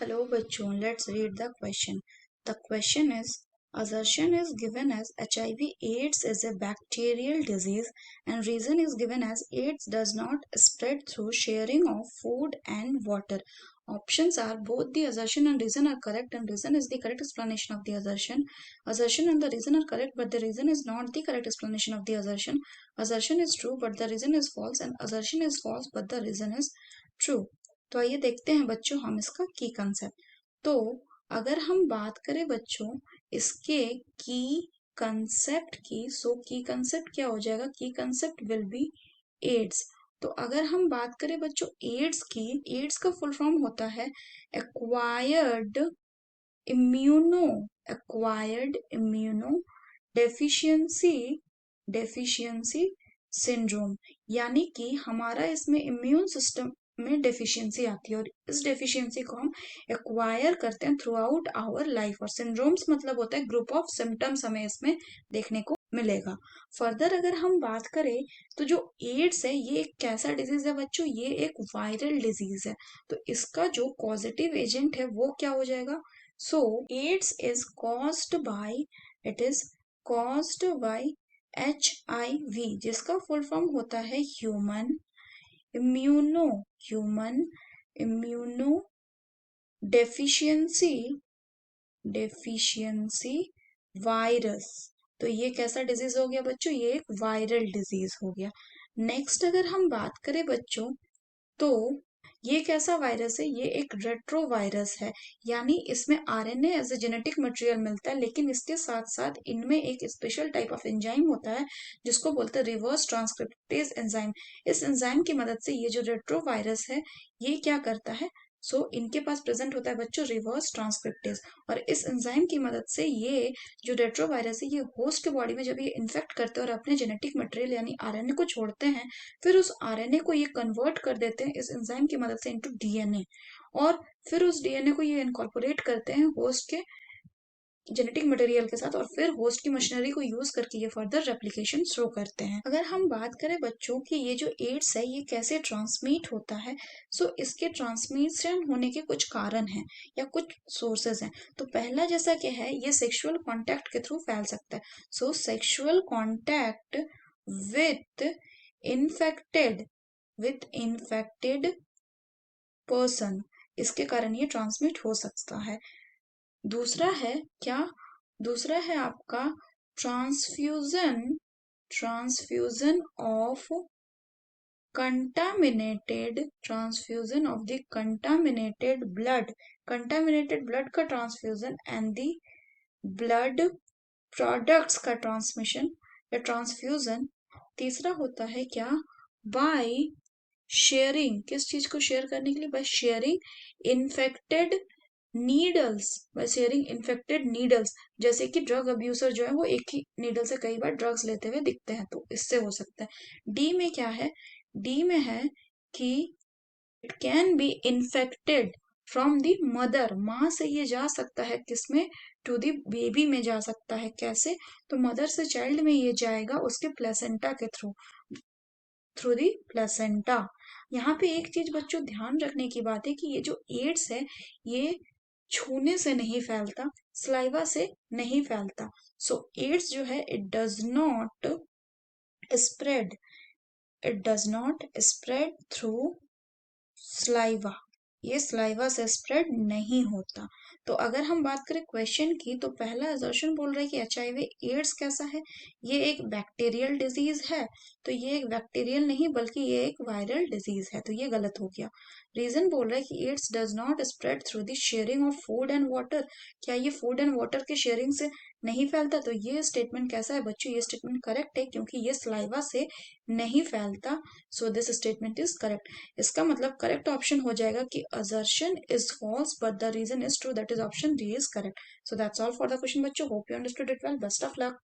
Hello bachchon, let's read the question. The question is, assertion is given as HIV AIDS is a bacterial disease and reason is given as AIDS does not spread through sharing of food and water. Options are both the assertion and reason are correct and reason is the correct explanation of the assertion. Assertion and the reason are correct but the reason is not the correct explanation of the assertion. Assertion is true but the reason is false and assertion is false but the reason is true. तो आइए देखते हैं बच्चों हम इसका की concept. तो अगर हम बात करें बच्चों इसके की कंसेप्ट की, सो की कंसेप्ट क्या हो जाएगा? की कंसेप्ट विल बी एड्स। तो अगर हम बात करें बच्चों एड्स की, एड्स का फुल फॉर्म होता है एक्वायर्ड इम्यूनो डेफिशिएंसी सिंड्रोम, यानी कि हमारा इसमें इम्यून सिस्टम में डेफिशिएंसी आती है और इस डेफिशिएंसी को हम एक्वायर करते हैं थ्रू आउट आवर लाइफ। और सिंड्रोम्स मतलब होता है ग्रुप ऑफ सिम्टम्स हमें इसमें देखने को मिलेगा। फर्दर अगर हम बात करें तो जो एड्स है ये एक कैसा डिजीज है बच्चों? ये एक वायरल डिजीज है। तो इसका जो पॉजिटिव एजेंट है वो क्या हो जाएगा? So AIDS is caused by HIV, जिसका फुल फॉर्म होता है ह्यूमन इम्यूनो डेफिशिएंसी वायरस। तो ये कैसा डिजीज हो गया बच्चों? ये एक वायरल डिजीज हो गया। नेक्स्ट अगर हम बात करें बच्चों तो ये कैसा वायरस है? ये एक रेट्रो वायरस है, यानी इसमें RNA as a genetic material मिलता है, लेकिन इसके साथ साथ इनमें एक स्पेशल टाइप ऑफ एंजाइम होता है जिसको बोलते हैं रिवर्स ट्रांसक्रिप्टेज एंजाइम। इस एंजाइम की मदद से ये जो रेट्रो वायरस है ये क्या करता है? इनके पास प्रेजेंट होता है बच्चों रिवर्स ट्रांसक्रिप्टेज, और इस एंजाइम की मदद से ये जो रेट्रोवायरस है ये होस्ट के बॉडी में जब ये इन्फेक्ट करते हैं और अपने जेनेटिक मटेरियल यानी आरएनए को छोड़ते हैं, फिर उस आरएनए को ये कन्वर्ट कर देते हैं इस एंजाइम की मदद से इनटू डीएनए, और फिर उस डीएनए को ये इनकॉर्पोरेट करते हैं होस्ट के जेनेटिक मटेरियल के साथ, और फिर होस्ट की मशीनरी को यूज करके ये फर्दर रेप्लिकेशन शुरू करते हैं। अगर हम बात करें बच्चों कि ये जो एड्स है ये कैसे ट्रांसमिट होता है, इसके ट्रांसमिशन होने के कुछ कारण हैं या कुछ सोर्सेज हैं। तो पहला जैसा कि है ये सेक्सुअल कांटेक्ट के थ्रू फैल सकता है। Sexual contact with infected person, इसके कारण ये ट्रांसमिट हो सकता है। दूसरा है क्या? दूसरा है आपका transfusion of the contaminated blood का transfusion and the blood products का ट्रांसमिशन या ट्रांसफ्यूजन। तीसरा होता है क्या? बाय शेयरिंग, किस चीज को शेयर करने के लिए? बाय शेयरिंग इन्फेक्टेड नीडल्स, जैसे कि ड्रग अब्यूजर जो है वो एक ही नीडल से कई बार ड्रग्स लेते हुए दिखते हैं, तो इससे हो सकता है। डी में क्या है? डी में है कि it can be infected from the mother, माँ से ये जा सकता है किसमें? टू द बेबी में जा सकता है। कैसे? तो मदर से चाइल्ड में ये जाएगा उसके प्लेसेंटा के थ्रू दी प्लेसेंटा। यहाँ पे एक चीज बच्चों ध्यान रखने की बात है कि ये जो एड्स है ये छूने से नहीं फैलता, स्लाइवा से नहीं फैलता। एड्स जो है it does not spread through saliva, ये स्लाइवा से स्प्रेड नहीं होता। तो अगर हम बात करें क्वेश्चन की, तो पहला असर्शन बोल रहा है कि एचआईवी एड्स कैसा है? ये एक बैक्टीरियल डिजीज है। तो ये एक बैक्टीरियल नहीं बल्कि ये एक वायरल डिजीज है, तो ये गलत हो गया। रीजन बोल रहा है कि AIDS does not spread through the sharing of food and water, क्या ये फूड एंड वाटर के शेयरिंग से नहीं फैलता? तो ये स्टेटमेंट कैसा है बच्चों? ये स्टेटमेंट करेक्ट है क्योंकि ये स्लाइवा से नहीं फैलता। This statement is correct. इसका मतलब करेक्ट ऑप्शन हो जाएगा कि assertion is false but the reason is true, that is option D is correct. So that's all for the question बच्चों, hope you understood it well, best of luck.